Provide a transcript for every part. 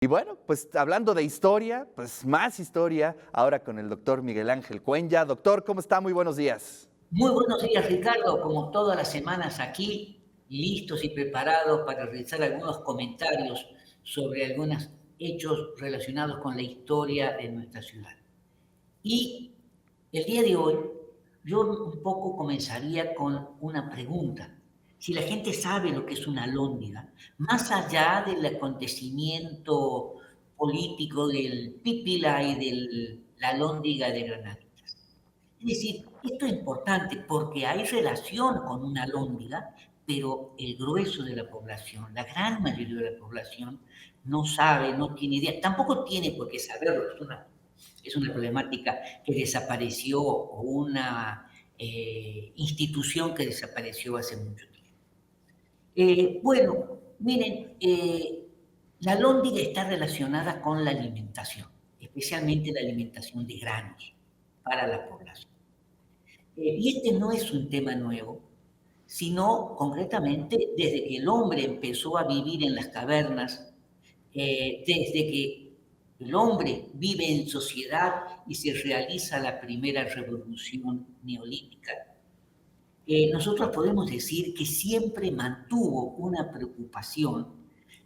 Y bueno, pues hablando de historia, pues más historia, ahora con el doctor Miguel Ángel Cuenya. Doctor, ¿cómo está? Muy buenos días. Muy buenos días, Ricardo. Como todas las semanas aquí, listos y preparados para realizar algunos comentarios sobre algunos hechos relacionados con la historia de nuestra ciudad. Y el día de hoy, yo un poco comenzaría con una pregunta. Si la gente sabe lo que es una alhóndiga, más allá del acontecimiento político del pípila y de la alhóndiga de Granaditas. Es decir, esto es importante porque hay relación con una alhóndiga, pero el grueso de la población, la gran mayoría de la población, no sabe, no tiene idea, tampoco tiene por qué saberlo. Es una problemática que desapareció o una institución que desapareció hace mucho tiempo. Bueno, miren, la alhóndiga está relacionada con la alimentación, especialmente la alimentación de granos para la población. Y este no es un tema nuevo, sino concretamente desde que el hombre empezó a vivir en las cavernas, desde que el hombre vive en sociedad y se realiza la primera revolución neolítica. Nosotros podemos decir que siempre mantuvo una preocupación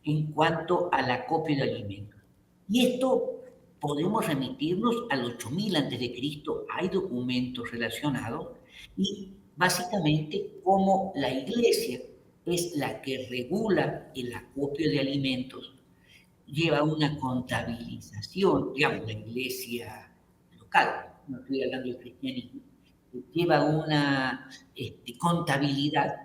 en cuanto al acopio de alimentos. Y esto podemos remitirnos al 8000 Cristo. Hay documentos relacionados y básicamente cómo la iglesia es la que regula el acopio de alimentos, lleva una contabilización, digamos, la iglesia local, no estoy hablando del cristianismo, lleva una contabilidad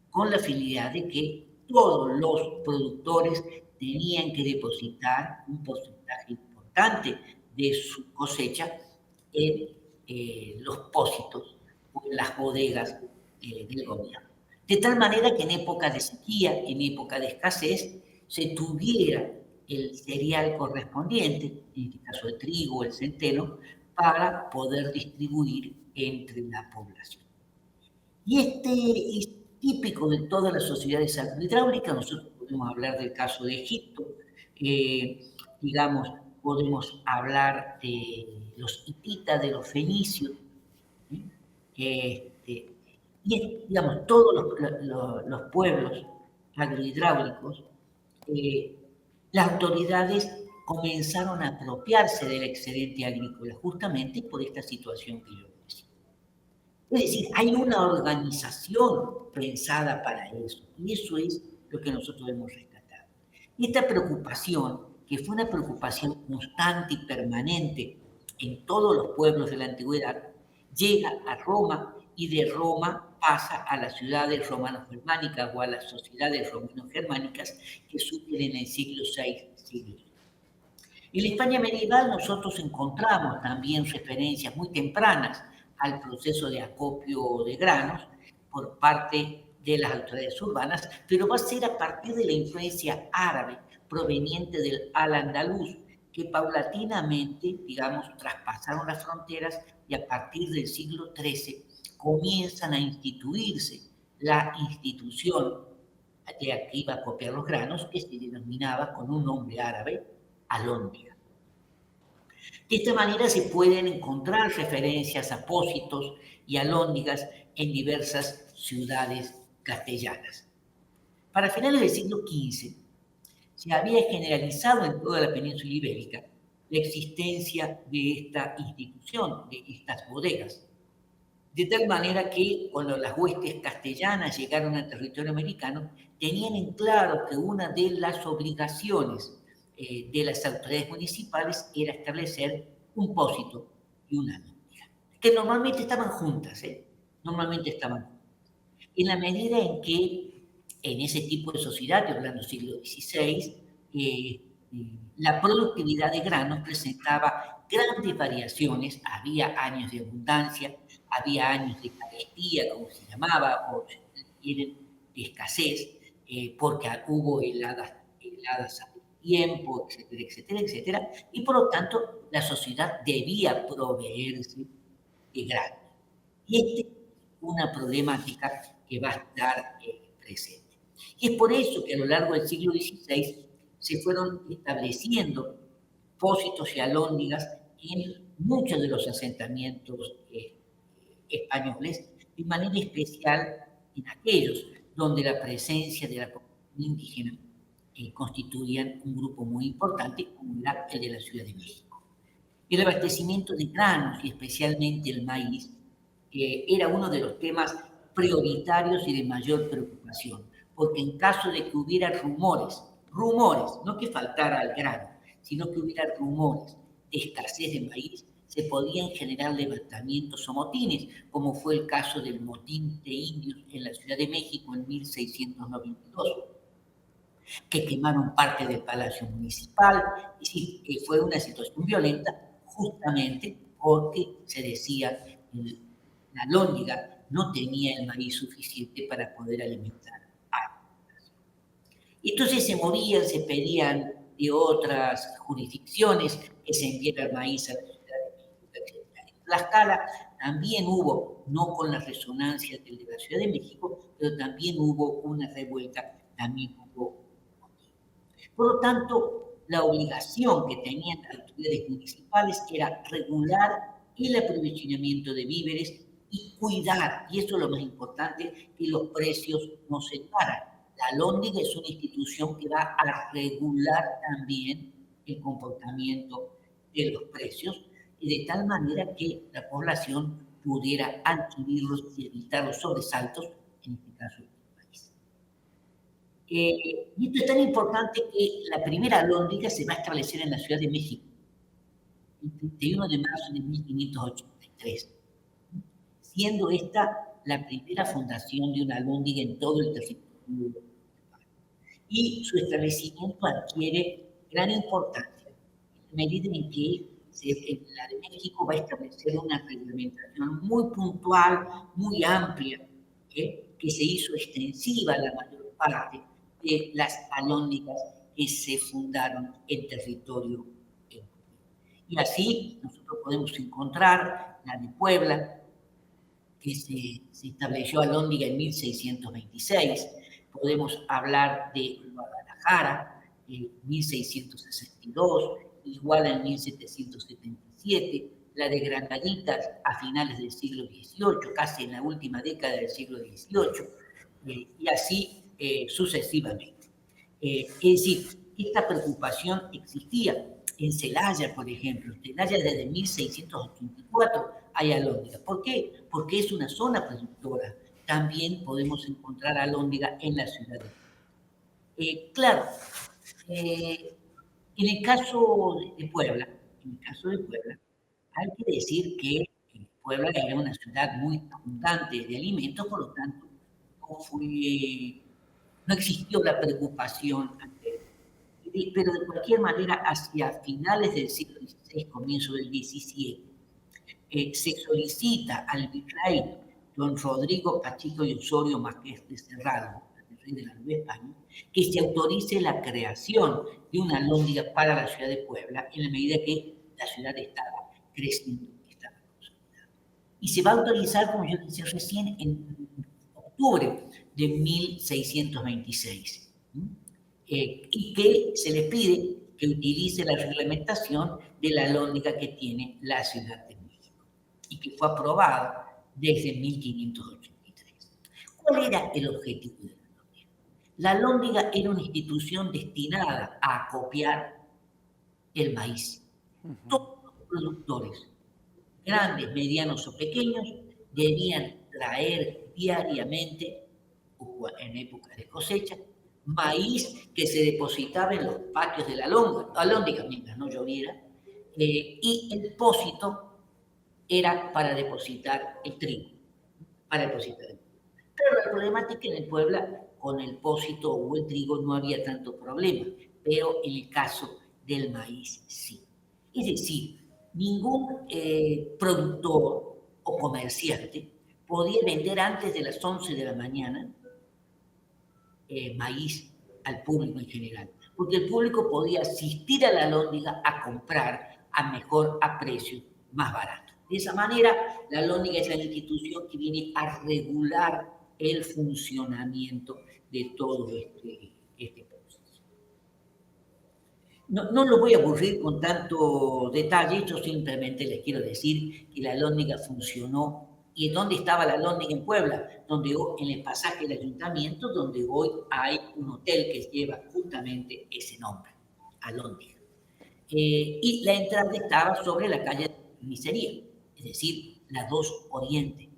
con la finalidad de que todos los productores tenían que depositar un porcentaje importante de su cosecha en los pósitos o en las bodegas del gobierno. De tal manera que en época de sequía, en época de escasez, se tuviera el cereal correspondiente, en este caso el trigo, el centeno, para poder distribuir entre la población. Y este es típico de todas las sociedades hidráulicas. Nosotros podemos hablar del caso de Egipto, digamos, podemos hablar de los hititas, de los fenicios, ¿sí? Este, y digamos, todos los pueblos agrohidráulicos, eh, las autoridades comenzaron a apropiarse del excedente agrícola justamente por esta situación que yo decía. Es decir, hay una organización pensada para eso, y eso es lo que nosotros hemos rescatado. Y esta preocupación, que fue una preocupación constante y permanente en todos los pueblos de la antigüedad, llega a Roma y de Roma pasa a las ciudades romano-germánicas o a las sociedades romano-germánicas que surgen en el siglo VI, siglo VII. En la España medieval nosotros encontramos también referencias muy tempranas al proceso de acopio de granos por parte de las autoridades urbanas, pero va a ser a partir de la influencia árabe proveniente del al-andaluz, que paulatinamente, digamos, traspasaron las fronteras y a partir del siglo XIII comienzan a instituirse la institución de que iba a copiar los granos, que se denominaba con un nombre árabe, alhóndiga. De esta manera se pueden encontrar referencias a pósitos y alhóndigas en diversas ciudades castellanas. Para finales del siglo XV se había generalizado en toda la península ibérica la existencia de esta institución, de estas bodegas. De tal manera que cuando las huestes castellanas llegaron al territorio americano, tenían en claro que una de las obligaciones de las autoridades municipales era establecer un pósito y una alhóndiga, que normalmente estaban juntas, normalmente estaban juntas. En la medida en que en ese tipo de sociedad, estoy hablando del siglo XVI, la productividad de granos presentaba grandes variaciones, había años de abundancia, había años de carestía, como se llamaba, o si quieren, de escasez, porque hubo heladas a tiempo, etcétera, etcétera, etcétera, y por lo tanto la sociedad debía proveerse de granos. Y esta es una problemática que va a estar presente. Y es por eso que a lo largo del siglo XVI se fueron estableciendo pósitos y alhóndigas en muchos de los asentamientos españoles, de manera especial en aquellos donde la presencia de la población indígena constituían un grupo muy importante, como era el de la Ciudad de México. El abastecimiento de granos y especialmente el maíz era uno de los temas prioritarios y de mayor preocupación, porque en caso de que hubiera rumores, no que faltara el grano, sino que hubiera rumores de escasez de maíz, se podían generar levantamientos o motines, como fue el caso del motín de indios en la Ciudad de México en 1692, que quemaron parte del Palacio Municipal. Es decir, que fue una situación violenta justamente porque se decía que la alhóndiga no tenía el maíz suficiente para poder alimentar a la población. Entonces se movían, se pedían de otras jurisdicciones que se enviara el maíz a la Ciudad de México, etc. En Tlaxcala también hubo, no con la resonancia de la Ciudad de México, pero también hubo una revuelta, también hubo. Por lo tanto, la obligación que tenían las autoridades municipales era regular el aprovisionamiento de víveres y cuidar, y eso es lo más importante, que los precios no se paran. La alhóndiga es una institución que va a regular también el comportamiento de los precios, y de tal manera que la población pudiera adquirirlos y evitar los sobresaltos, en este caso. Y esto es tan importante que la primera alhóndiga se va a establecer en la Ciudad de México, el 31 de marzo de 1583, siendo esta la primera fundación de una alhóndiga en todo el territorio. Y su establecimiento adquiere gran importancia en la medida en que la de México va a establecer una reglamentación muy puntual, muy amplia, que se hizo extensiva a la mayor parte de las alhóndigas que se fundaron en territorio europeo. Y así nosotros podemos encontrar la de Puebla, que se estableció alhóndiga en 1626. Podemos hablar de Guadalajara en 1662, igual en 1777, la de Granaditas a finales del siglo XVIII, casi en la última década del siglo XVIII, y así sucesivamente. Es decir, esta preocupación existía. En Celaya, por ejemplo, en Celaya desde 1684 hay alhóndiga. ¿Por qué? Porque es una zona productora. También podemos encontrar alhóndiga en la ciudad de Claro, en el caso de Puebla, hay que decir que Puebla era una ciudad muy abundante de alimentos, por lo tanto, no existió la preocupación ante él. Pero de cualquier manera, hacia finales del siglo XVI, comienzo del XVII, se solicita al virrey don Rodrigo Pacheco y Osorio Marqués de Cerralbo, el rey de la Nueva España, que se autorice la creación de una alhóndiga para la ciudad de Puebla, en la medida que la ciudad estaba creciendo, estaba consolidada. Y se va a autorizar, como yo decía recién, en octubre de 1626. Y que se les pide que utilice la reglamentación de la alhóndiga que tiene la Ciudad de México y que fue aprobada desde 1583. ¿Cuál era el objetivo de la alhóndiga? La alhóndiga era una institución destinada a acopiar el maíz. Todos los productores, grandes, medianos o pequeños, debían traer diariamente, en época de cosecha, maíz que se depositaba en los patios de la alhóndiga mientras no lloviera, y el depósito era para depositar el trigo. Pero la problemática en el Puebla, con el depósito o el trigo no había tanto problema, pero en el caso del maíz sí. Es decir, ningún productor o comerciante podía vender antes de las 11 de la mañana maíz al público en general, porque el público podía asistir a la alhóndiga a comprar a precio más barato. De esa manera, la alhóndiga es la institución que viene a regular el funcionamiento de todo este proceso. No los voy a aburrir con tanto detalle, yo simplemente les quiero decir que la alhóndiga funcionó. ¿Y dónde estaba la alhóndiga? En Puebla, en el pasaje del ayuntamiento, donde hoy hay un hotel que lleva justamente ese nombre, Alhóndiga. Y la entrada estaba sobre la calle de Miseria, es decir, la 2 Oriente,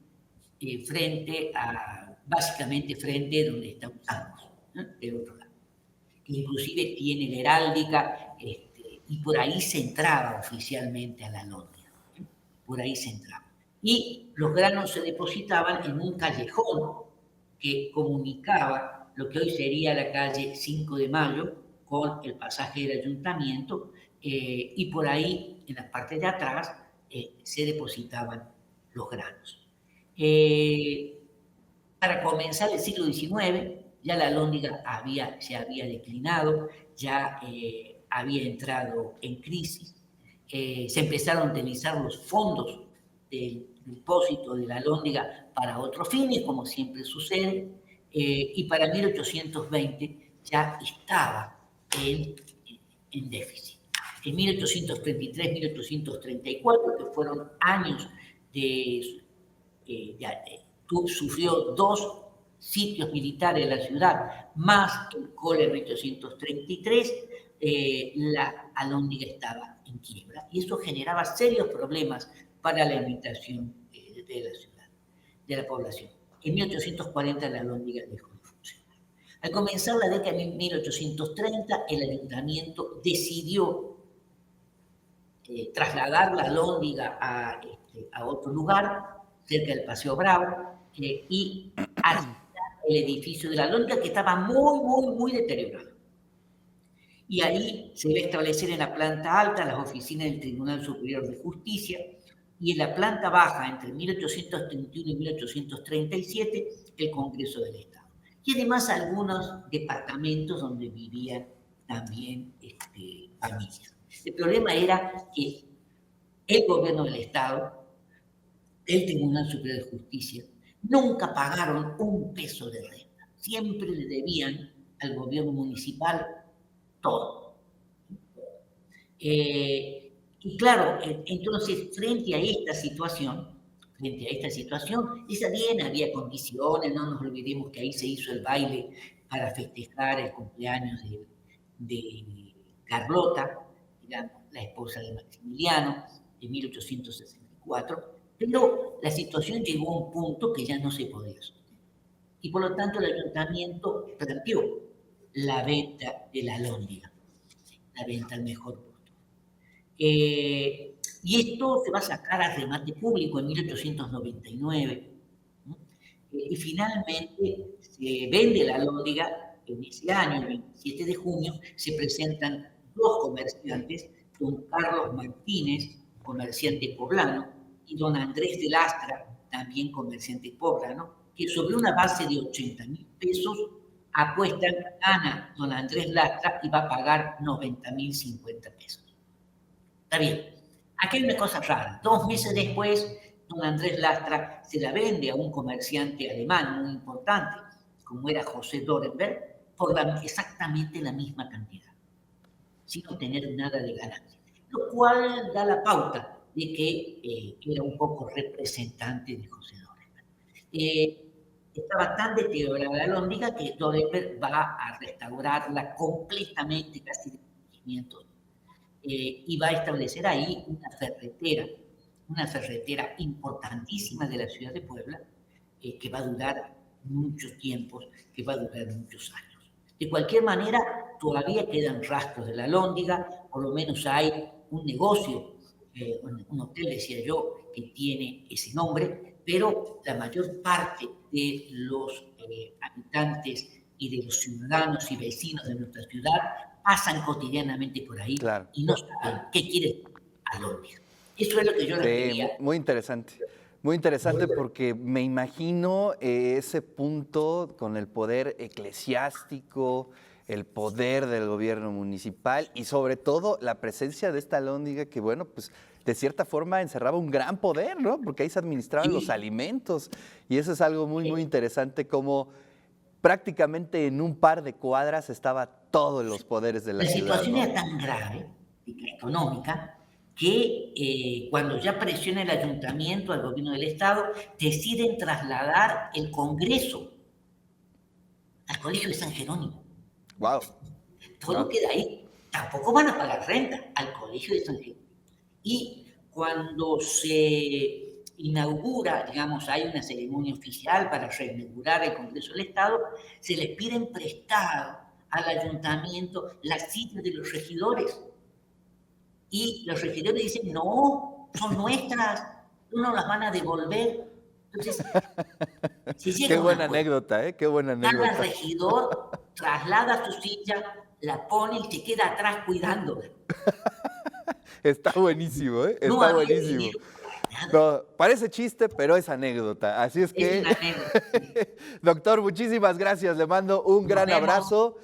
básicamente frente a donde estamos ambos, ¿no? Del otro lado. Inclusive tiene la heráldica, y por ahí se entraba oficialmente a la Alhóndiga, ¿eh? Por ahí se entraba. Y los granos se depositaban en un callejón que comunicaba lo que hoy sería la calle 5 de Mayo con el pasaje del ayuntamiento, y por ahí, en la parte de atrás, se depositaban los granos. Para comenzar el siglo XIX, ya la alhóndiga se había declinado, ya había entrado en crisis, se empezaron a utilizar los fondos del depósito de la alhóndiga para otros fines, como siempre sucede, y para 1820 ya estaba en déficit. En 1833-1834, que fueron años sufrió 2 sitios militares en la ciudad, más el cólera en 1833, la alhóndiga estaba en quiebra. Y eso generaba serios problemas para la alimentación de la ciudad, de la población. En 1840 la alhóndiga dejó de funcionar. Al comenzar la década de 1830, el ayuntamiento decidió trasladar la alhóndiga a otro lugar, cerca del Paseo Bravo, y hacia el edificio de la alhóndiga, que estaba muy deteriorado. Y ahí se iba a establecer en la planta alta las oficinas del Tribunal Superior de Justicia, y en la planta baja, entre 1831 y 1837, el Congreso del Estado. Y además algunos departamentos donde vivían también familias. El problema era que el gobierno del Estado, el Tribunal Superior de Justicia, nunca pagaron un peso de renta. Siempre le debían al gobierno municipal todo. Y claro, entonces, frente a esta situación, esa bien había condiciones, no nos olvidemos que ahí se hizo el baile para festejar el cumpleaños de Carlota, digamos, la esposa de Maximiliano, de 1864, pero la situación llegó a un punto que ya no se podía sostener. Y por lo tanto el ayuntamiento planteó la venta de la alhóndiga, la venta al mejor postor. Y esto se va a sacar a remate público en 1899. ¿No? Y finalmente se vende la alhóndiga en ese año, el 27 de junio, se presentan 2 comerciantes, don Carlos Martínez, comerciante poblano, y don Andrés de Lastra, también comerciante poblano, que sobre una base de 80.000 pesos apuestan, gana don Andrés Lastra y va a pagar 90.050 pesos. Está bien. Aquí hay una cosa rara. 2 meses después, don Andrés Lastra se la vende a un comerciante alemán muy importante, como era José Dorenberg, por exactamente la misma cantidad, sin obtener nada de ganancia. Lo cual da la pauta de que era un poco representante de José Dorenberg. Estaba tan deteriorada la alhóndiga que Dorenberg va a restaurarla completamente, casi de conocimiento, y va a establecer ahí una ferretera importantísima de la ciudad de Puebla, que va a durar muchos tiempos, que va a durar muchos años. De cualquier manera, todavía quedan rastros de la alhóndiga, por lo menos hay un negocio, un hotel, decía yo, que tiene ese nombre, pero la mayor parte de los habitantes y de los ciudadanos y vecinos de nuestra ciudad pasan cotidianamente por ahí, Claro. y no saben qué quiere alhóndiga. Eso es lo que yo les quería. Muy interesante. Muy interesante porque me imagino ese punto con el poder eclesiástico, el poder del gobierno municipal y sobre todo la presencia de esta alhóndiga que, bueno, pues de cierta forma encerraba un gran poder, ¿no? Porque ahí se administraban los alimentos y eso es algo muy interesante como prácticamente en un par de cuadras estaba todos los poderes de la La ciudad, situación ¿no? era tan grave, económica, que cuando ya presiona el ayuntamiento, al gobierno del Estado, deciden trasladar el Congreso al Colegio de San Jerónimo. Wow. Todo queda ahí. Tampoco van a pagar renta al Colegio de San Jerónimo. Y cuando se inaugura, digamos, hay una ceremonia oficial para reinaugurar el Congreso del Estado, se les piden prestado al ayuntamiento las sillas de los regidores. Y los regidores dicen, no, son nuestras, no nos las van a devolver. Entonces, se llega Qué a un buena acuerdo. anécdota, ¿eh? Qué buena Cada anécdota. regidor traslada su silla, la pone y se queda atrás cuidándola. Está buenísimo, ¿eh? No Está había buenísimo. dinero para nada. No, parece chiste, pero es anécdota. Así es Es que, una anécdota. doctor, muchísimas gracias. Le mando un Nos gran vemos. abrazo